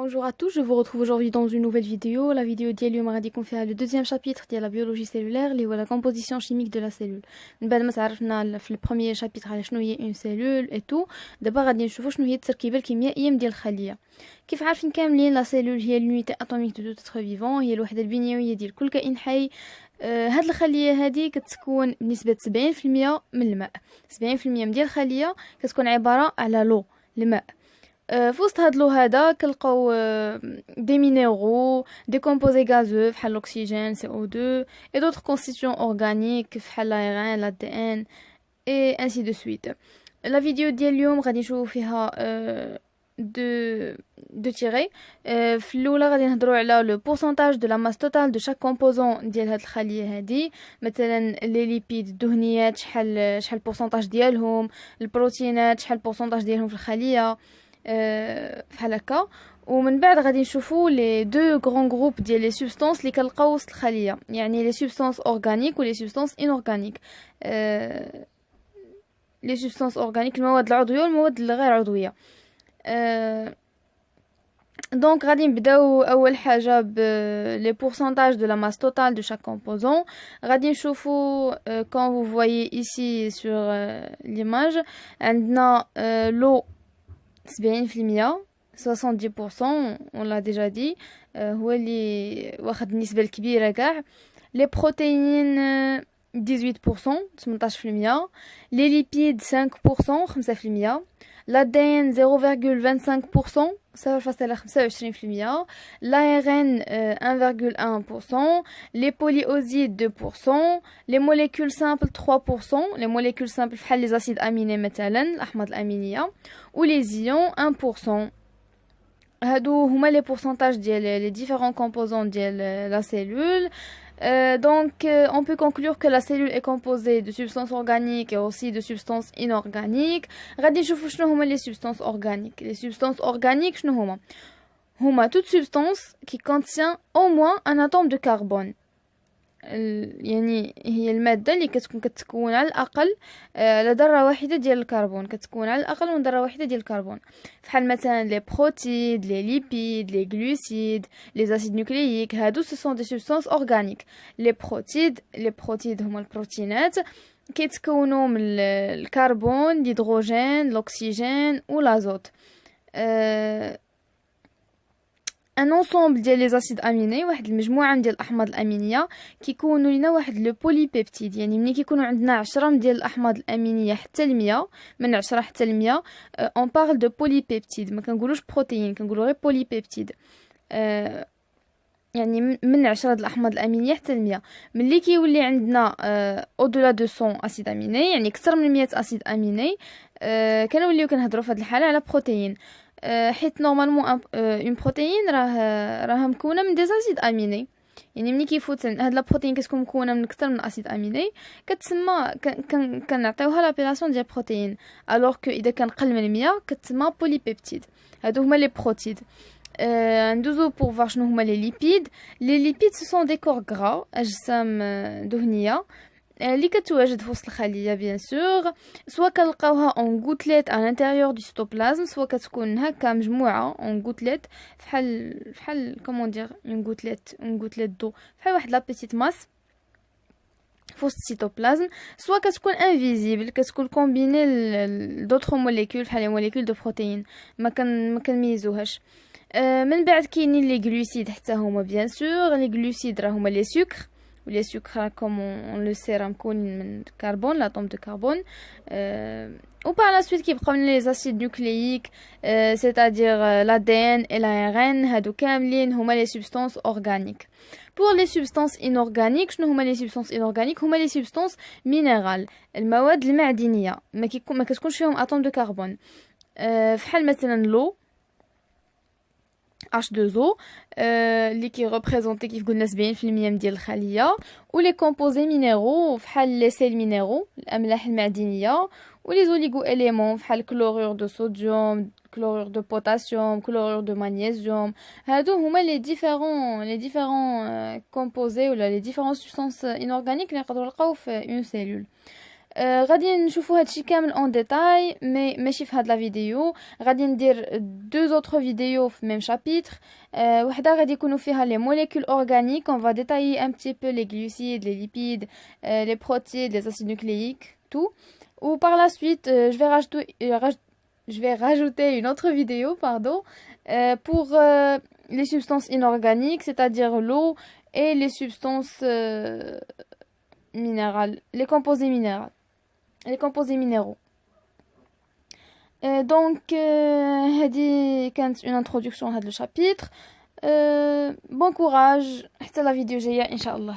Bonjour à tous, je vous retrouve aujourd'hui dans une nouvelle vidéo. La vidéo ديال اليوم غادي يكون فيها le deuxième chapitre ديال la biologie cellulaire اللي هو la composition chimique de la cellule. من بعد ما تعرفنا في البروميير chapitre على شنو هي une cellule et tout. دابا غادي نشوفوا شنو هي التركيبه الكيميائيه ديال الخليه. كيف عارفين كاملين la cellule هي l'unité atomique de tout être vivant، هي الوحده البنيويه ديال كل كائن حي. هاد الخليه هذه كتكون بنسبه 70% من الماء. 70% من ديال الخليه كتكون عباره على لو الماء. في وسط هاد لو هذا كنلقاو دي مينيرو دي كومبوزي غازو بحال الاكسجين CO2 et d'autres constituants organiques بحال l'aérien l'ADN et ainsi de suite. La vidéo ديال اليوم غادي نشوفو فيها دو تيري. في الاولى غادي نهضروا على لو pourcentage de la masse totale de chaque composant ديال هاد الخليه هادي، مثلا لي ليبيد الدهنيات شحال pourcentage ديالهم، البروتينات شحال pourcentage ديالهم في الخليه بحال هكا. ومن بعد غادي نشوفوا لي دو غران جروب ديال لي سوبستانس اللي كنلقاو وسط الخليه، يعني لي سوبستانس اورغانيك ولي سوبستانس انورغانيك. لي سوبستانس اورغانيك المواد العضويه والمواد الغير عضويه. دونك غادي نبداو اول حاجه ب لي pourcentage de la masse totale de chaque composant. غادي نشوفوا quand vous voyez ici sur l'image عندنا l'eau 70%، 70% on l'a déjà dit، هو اللي واخد النسبة الكبيرة كاع. لي بروتيين 18%، 18%. لي ليبيد 5%، 5%. l'ADN 0,25%، 0,25%. l'ARN 1,1%. les polyosides 2%. les molécules simples 3%. les molécules simples بحال les acides aminés مثلا الأحماض الأمينية. و les ions 1%. هادو هما les pourcentages ديال les différents composants ديال la cellule. Donc on peut conclure que la cellule est composée de substances organiques et aussi de substances inorganiques. غادي نشوفوا شنو هما les substances organiques. Les substances organiques شنو هما toute substance qui contient au moins un atome de carbone. يعني هي المادة اللي كتكون على الأقل على ذرة واحدة ديال الكربون، كتكون على الأقل من ذرة واحدة ديال الكربون. فحال مثلا لي بروتيد، لي ليبيد، لي غلوسيد، لي اسيد نوكلييك، هادو سو سون دي سوبستانس اورغانيك. لي بروتيد هما البروتينات كيتكونوا من الكربون، الهيدروجين، الاكسجين والازوت. ان انصومبل ديال لي زاسيد اميني، واحد المجموعه ديال الاحماض الامينيه كيكونوا لينا واحد لو بوليبيبتيد. يعني ملي كيكونوا عندنا 10 ديال الاحماض الامينيه حتى ل 100، من 10 حتى ل 100 اون بارل دو بوليبيبتيد، ما كنقولوش بروتين، كنقولوا غير بوليبيبتيد. يعني من 10 د الاحماض الامينيه حتى ل 100. ملي كيولي عندنا اودولا دو 100 اسيد اميني، يعني اكثر من 100 اسيد اميني، كنوليو كنهضروا في هذه الحاله على بروتين. حيت نورمالمون اون بروتين راه مكونه من دي اسيد اميني. يعني ملي كيفوت هاد لا بروتين كتكون مكونه من اكثر من اسيد اميني، كتسمى كنعطيوها لابيلاسيون ديال بروتين. الوغ كو اذا كان قل من 100 كتسمى بوليبيبتيد. هادو هما لي بروتيد. ندوزو بور فار شنو هما لي ليبيد. لي ليبيد سو سون دي كور غرا، اجسام دهنيه اللي كتواجد في وسط الخليه بيان سور. سوا كنلقاوها اون غوتليت على الانتيريور دو سيتوبلازم، سوا كتكون هكا مجموعه اون غوتليت بحال كومون دير اون غوتليت دو، بحال واحد لا بيتيت ماس في وسط السيتوبلازم. سوا كتكون انفيزيبل، كتكون كومبيني دوطخ موليكول بحال لي موليكول دو بروتين، ما كنميزوهاش. من بعد كاينين لي غلوسيد حتى هما بيان سور. لي غلوسيد راه هما لي سكر، ولي سكر كوم اون لو سي راه مكونين من الكربون، لاتوم دو كربون. و par la suite كيبقاو لنا لي زاسيد نوكلييك، c'est-à-dire l'ADN et l'ARN. هادو كاملين هما لي سوبستانس اورغانيك. pour les substances inorganiques شنو هما لي سوبستانس انورغانيك؟ هما لي سوبستانس مينيرال، المواد المعدنيه ما كتكونش فيهم اتوم دو كربون. فحال مثلا لو H2O اللي كي ريبريزونتي كيف قلنا 70% من ديال الخليه. ولي كومبوزي مينيرو فحال لي سيل مينيرو الاملاح المعدنيه. ولي زوليغو اليمون فحال كلورور دو صوديوم، كلورور دو بوتاسيوم، كلورور دو مغنيسيوم. هادو هما لي ديفيرون كومبوزي ولا لي ديفيرون سبستانس انورغانيك اللي نقدروا نلقاو في اون سيلول. غادي نشوفوا هادشي كامل اون ديتاي مي ماشي في هاد لا فيديو. غادي ندير دو اوتر فيديو في ميم شابيتر. وحده غادي يكونوا فيها لي موليكول اورغانيك، on va détailler un petit peu les glucides, les lipides, les protéines, les acides nucléiques, tout. Ou par la suite, je vais rajouter une autre vidéo, pardon, pour les substances inorganiques, c'est-à-dire l'eau et les substances minérales, les composés minéraux. Les composés minéraux. Donc, هذه كانت une introduction à هذا le chapitre. Bon courage. حتى la vidéo جاية إن شاء الله.